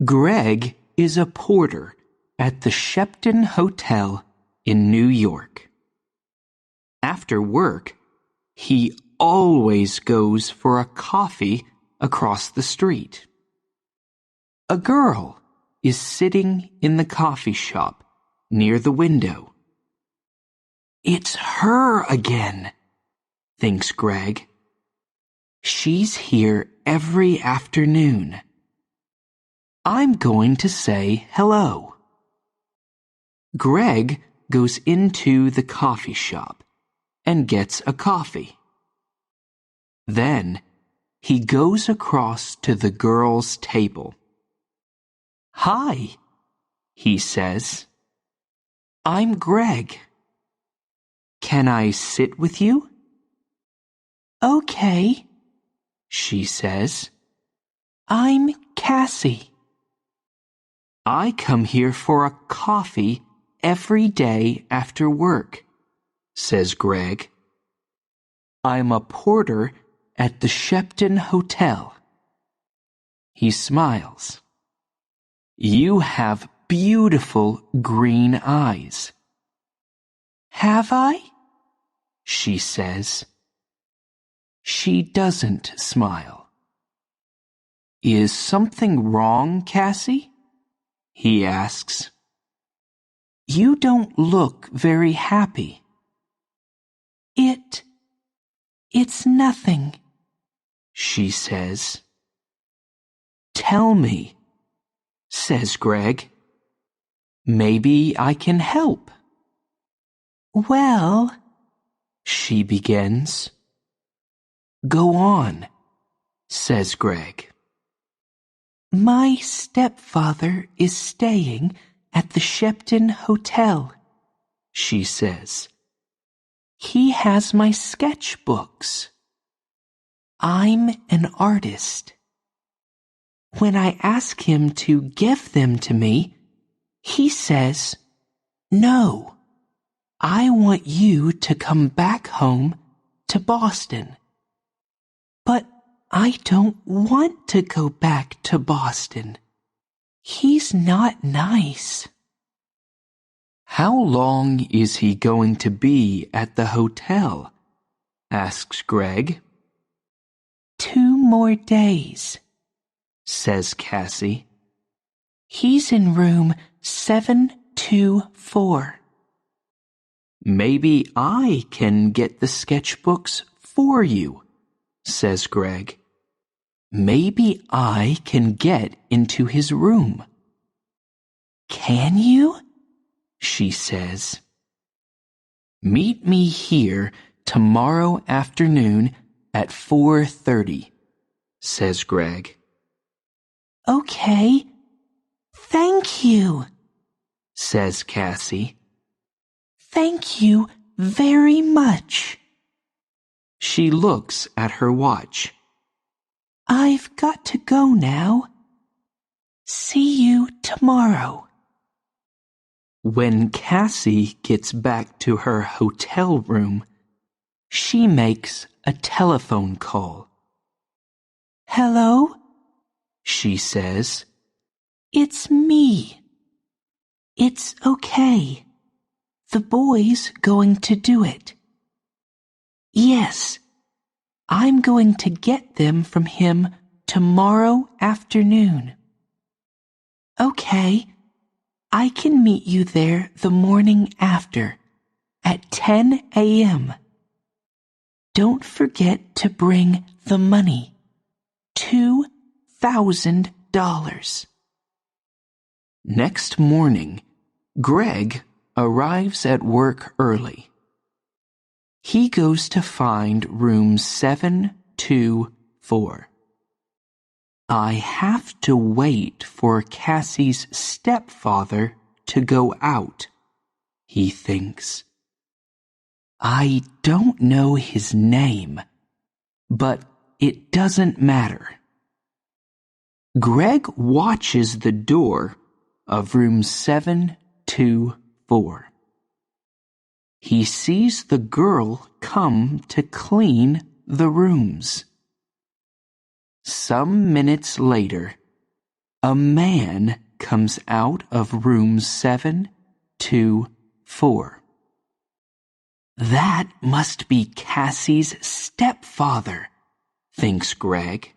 Greg is a porter at the Shepton Hotel in New York. After work, he always goes for a coffee across the street. A girl is sitting in the coffee shop near the window. "It's her again," thinks Greg. "She's here every afternoon. I'm going to say hello." Greg goes into the coffee shop and gets a coffee. Then he goes across to the girl's table. "Hi," he says. "I'm Greg. Can I sit with you?" "Okay," she says. "I'm Cassie. I come here for a coffee every day after work," says Greg. "I'm a porter at the Shepton Hotel." He smiles. "You have beautiful green eyes." "Have I?" she says. She doesn't smile. "Is something wrong, Cassie?" he asks. "You don't look very happy." It's nothing," she says. "Tell me," says Greg. "Maybe I can help." "Well," she begins. "Go on," says Greg. "My stepfather is staying at the Shepton Hotel," she says. "He has my sketchbooks. I'm an artist. When I ask him to give them to me, he says, 'No, I want you to come back home to Boston.' But I don't want to go back to Boston. He's not nice." "How long is he going to be at the hotel?" asks Greg. 2 more days, says Cassie. He's in room 724. "Maybe I can get the sketchbooks for you," says Greg. "Maybe I can get into his room." "Can you?" she says. "Meet me here tomorrow afternoon at 4:30, says Greg. "Okay, thank you," says Cassie. "Thank you very much." She looks at her watch. "I've got to go now. See you tomorrow." When Cassie gets back to her hotel room, she makes a telephone call. "Hello?" she says. "It's me. It's okay. The boy's going to do it." "Yes, I'm going to get them from him tomorrow afternoon." "Okay, I can meet you there the morning after, at 10 a.m. Don't forget to bring the money, $2,000. Next morning, Greg arrives at work early. He goes to find room 724. I have to wait for Cassie's stepfather to go out, he thinks. I don't know his name, but it doesn't matter. Greg watches the door of room 724. He sees the girl come to clean the rooms. Some minutes later, A man comes out of room 724. That must be Cassie's stepfather, thinks Greg.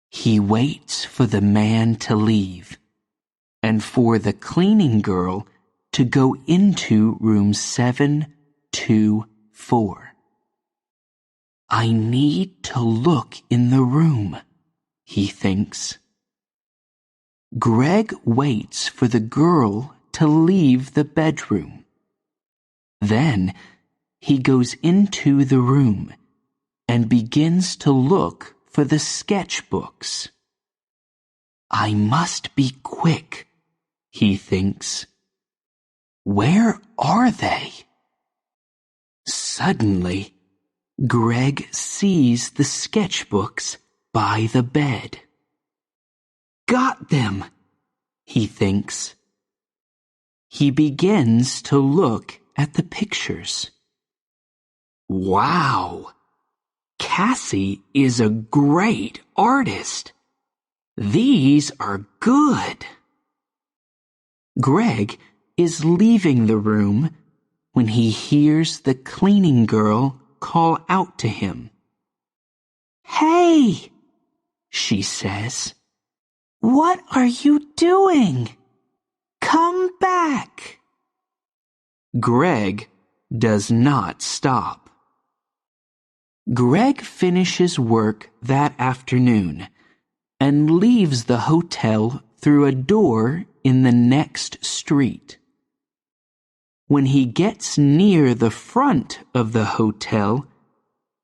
He waits for the man to leave and for the cleaning girl to go into room 724. I need to look in the room, he thinks. Greg waits for the girl to leave the bedroom. Then he goes into the room and begins to look for the sketchbooks. I must be quick, he thinks. Where are they? Suddenly, Greg sees the sketchbooks by the bed. Got them, he thinks. He begins to look at the pictures. Wow! Cassie is a great artist. These are good. Greg is leaving the room when he hears the cleaning girl call out to him. Hey, she says, what are you doing? Come back. Greg does not stop. Greg finishes work that afternoon and leaves the hotel through a door in the next street. When he gets near the front of the hotel,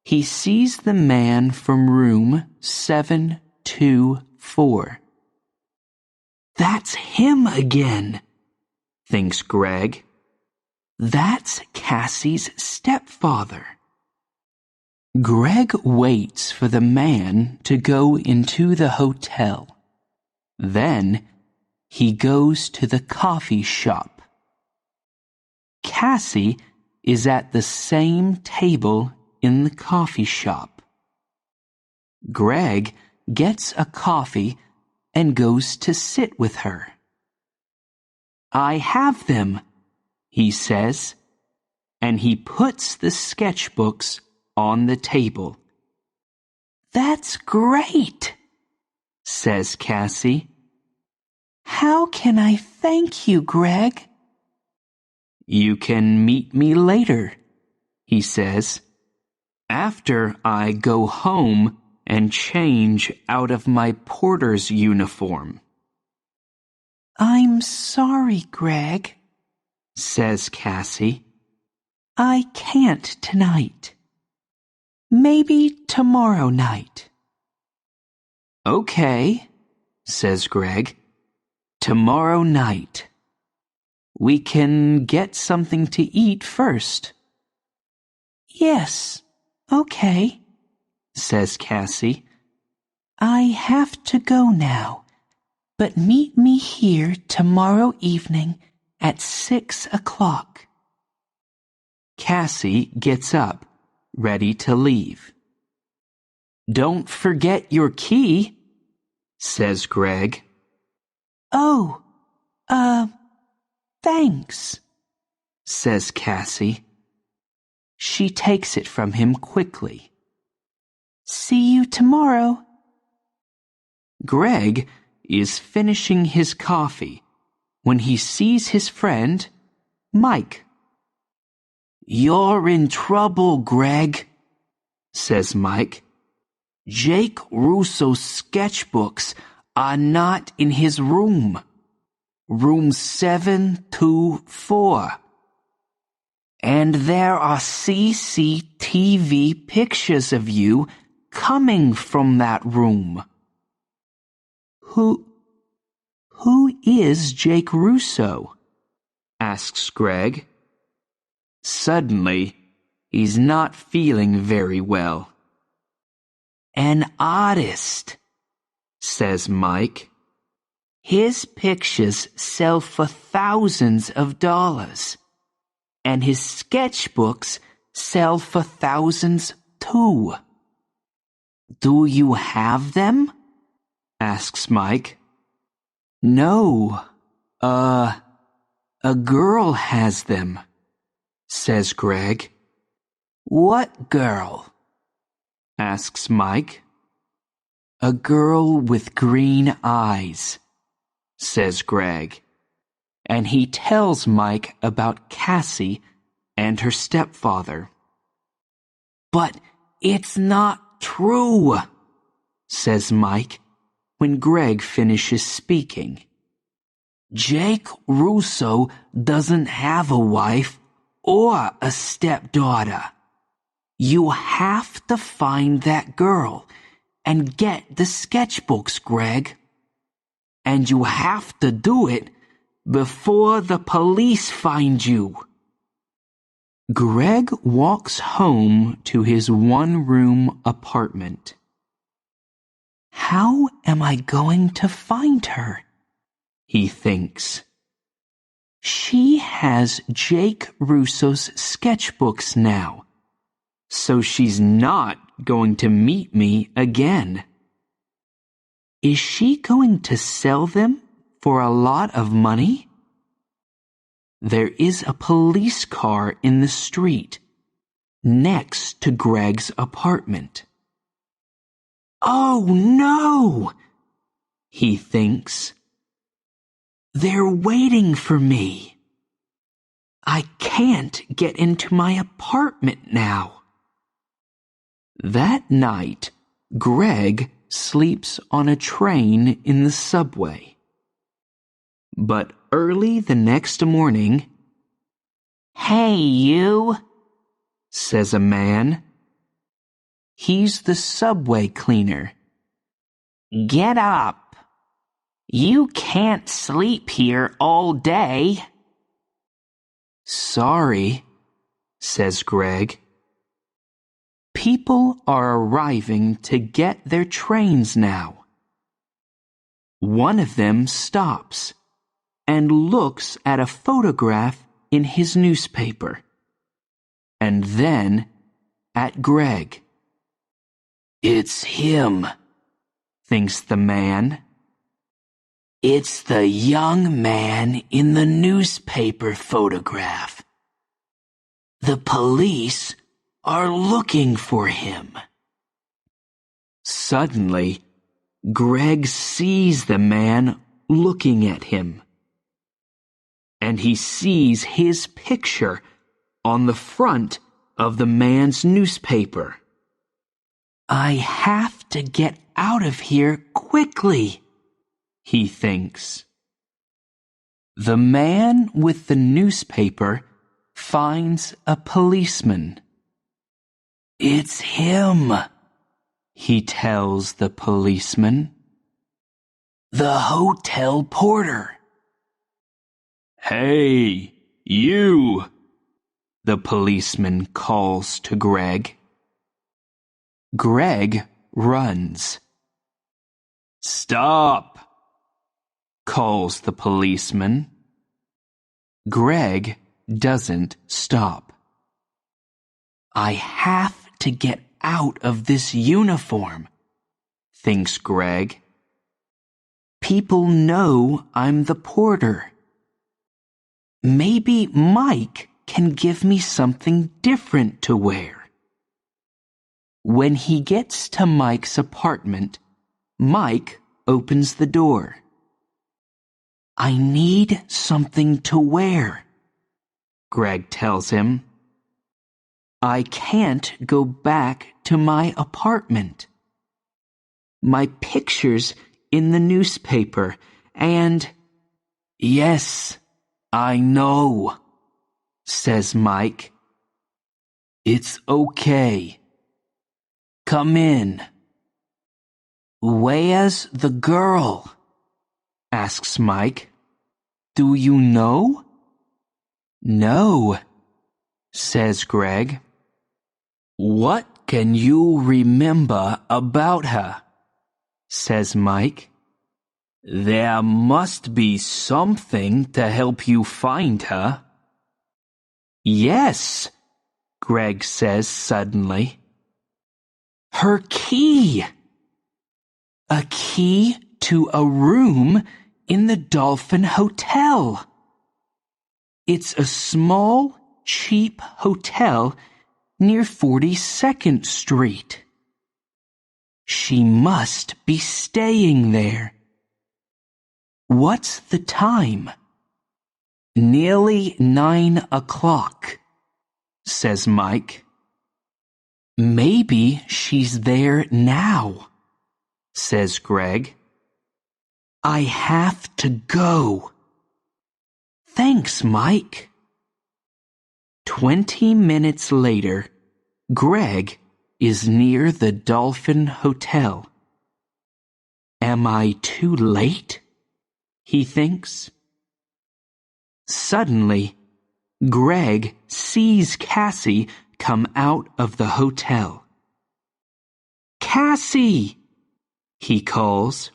he sees the man from room 724. That's him again, thinks Greg. That's Cassie's stepfather. Greg waits for the man to go into the hotel. Then he goes to the coffee shop. Cassie is at the same table in the coffee shop. Greg gets a coffee and goes to sit with her. I have them, he says, and he puts the sketchbooks on the table. That's great, says Cassie. How can I thank you, Greg? You can meet me later, he says, after I go home and change out of my porter's uniform. I'm sorry, Greg, says Cassie. I can't tonight. Maybe tomorrow night. Okay, says Greg. Tomorrow night. We can get something to eat first. Yes, okay, says Cassie. I have to go now, but meet me here tomorrow evening at 6 o'clock. Cassie gets up, ready to leave. Don't forget your key, says Greg. Oh, thanks, says Cassie. She takes it from him quickly. See you tomorrow. Greg is finishing his coffee when he sees his friend, Mike. You're in trouble, Greg, says Mike. Jake Russo's sketchbooks are not in his room. Room 724. And there are CCTV pictures of you coming from that room. Who is Jake Russo? Asks Greg. Suddenly, he's not feeling very well. An artist, says Mike. His pictures sell for thousands of dollars, and his sketchbooks sell for thousands too. Do you have them? asks Mike. No, a girl has them, says Greg. What girl? Asks Mike. A girl with green eyes, says Greg. And he tells Mike about Cassie and her stepfather. But it's not true, says Mike when Greg finishes speaking. Jake Russo doesn't have a wife or a stepdaughter. You have to find that girl and get the sketchbooks, Greg. And you have to do it before the police find you. Greg walks home to his one-room apartment. How am I going to find her? He thinks. She has Jake Russo's sketchbooks now, so she's not going to meet me again. Is she going to sell them for a lot of money? There is a police car in the street, next to Greg's apartment. Oh no! He thinks. They're waiting for me. I can't get into my apartment now. That night, Greg sleeps on a train in the subway. But early the next morning, "Hey, you," says a man. He's the subway cleaner. "Get up. You can't sleep here all day." Sorry, says Greg. People are arriving to get their trains now. One of them stops and looks at a photograph in his newspaper, and then at Greg. It's him, thinks the man. It's the young man in the newspaper photograph. The police are looking for him. Suddenly, Greg sees the man looking at him. And he sees his picture on the front of the man's newspaper. I have to get out of here quickly, he thinks. The man with the newspaper finds a policeman. It's him, he tells the policeman. The hotel porter. Hey, you, the policeman calls to Greg. Greg runs. Stop, calls the policeman. Greg doesn't stop. I have to get out of this uniform, thinks Greg. People know I'm the porter. Maybe Mike can give me something different to wear. When he gets to Mike's apartment, Mike opens the door. I need something to wear, Greg tells him. I can't go back to my apartment. My picture's in the newspaper and... Yes, I know, says Mike. It's okay. Come in. Where's the girl? Asks Mike. Do you know? No, says Greg. What can you remember about her? Says Mike. There must be something to help you find her. Yes, Greg says suddenly. Her key. A key to a room in the Dolphin Hotel. It's a small, cheap hotel near 42nd Street. She must be staying there. What's the time? Nearly 9 o'clock, says Mike. Maybe she's there now, says Greg. I have to go. Thanks, Mike. 20 minutes later, Greg is near the Dolphin Hotel. Am I too late? He thinks. Suddenly, Greg sees Cassie come out of the hotel. Cassie! He calls.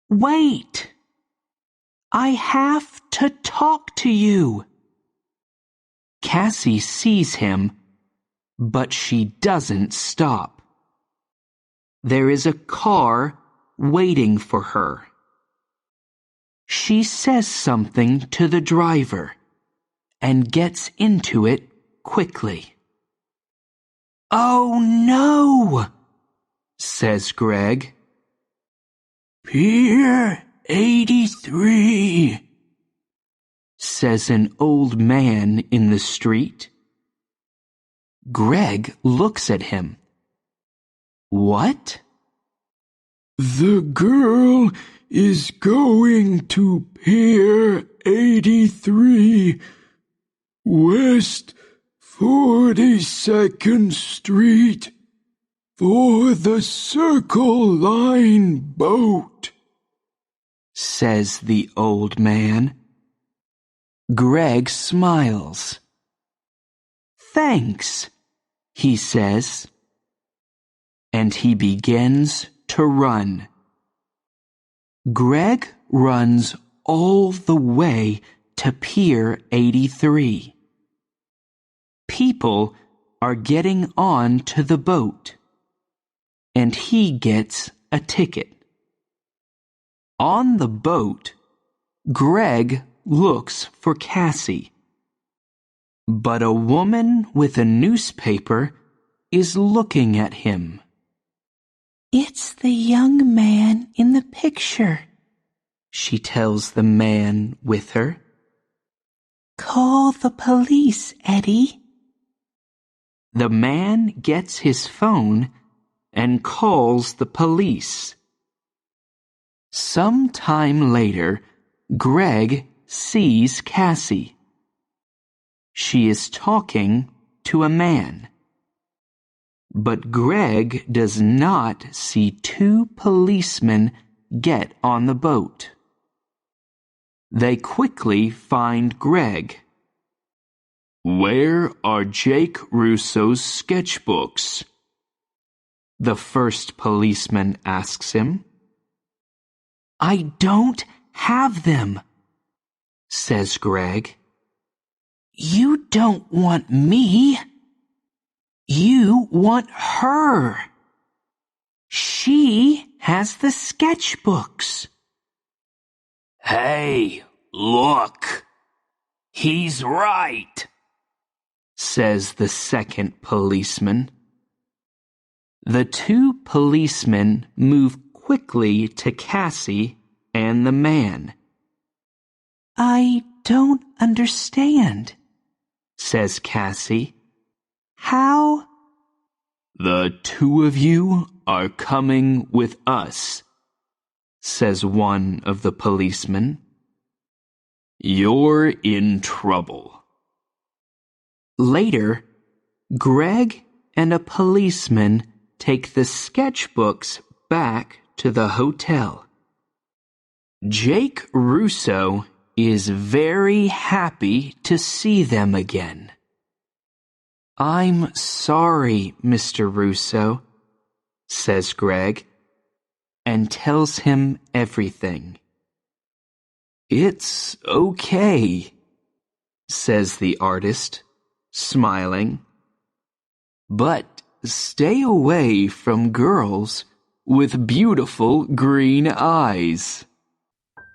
Wait! I have to talk to you. Cassie sees him, but she doesn't stop. There is a car waiting for her. She says something to the driver and gets into it quickly. Oh no, says Greg. Pier 83, says an old man in the street. Greg looks at him. What? The girl is going to Pier 83, West 42nd Street, for the Circle Line boat, says the old man. Greg smiles. Thanks, he says. And he begins to run. Greg runs all the way to Pier 83. People are getting on to the boat, and he gets a ticket. On the boat, Greg looks for Cassie, but a woman with a newspaper is looking at him. It's the young man in the picture, she tells the man with her. Call the police, Eddie. The man gets his phone and calls the police. Some time later, Greg sees Cassie. She is talking to a man. But Greg does not see two policemen get on the boat. They quickly find Greg. Where are Jake Russo's sketchbooks? The first policeman asks him. I don't have them, says Greg. You don't want me. You want her. She has the sketchbooks. Hey, look. He's right, says the second policeman. The two policemen move quickly to Cassie and the man. I don't understand, says Cassie. How? The two of you are coming with us, says one of the policemen. You're in trouble. Later, Greg and a policeman take the sketchbooks back to the hotel. Jake Russo is very happy to see them again. I'm sorry, Mr. Russo, says Greg, and tells him everything. It's okay, says the artist, smiling. But stay away from girls with beautiful green eyes.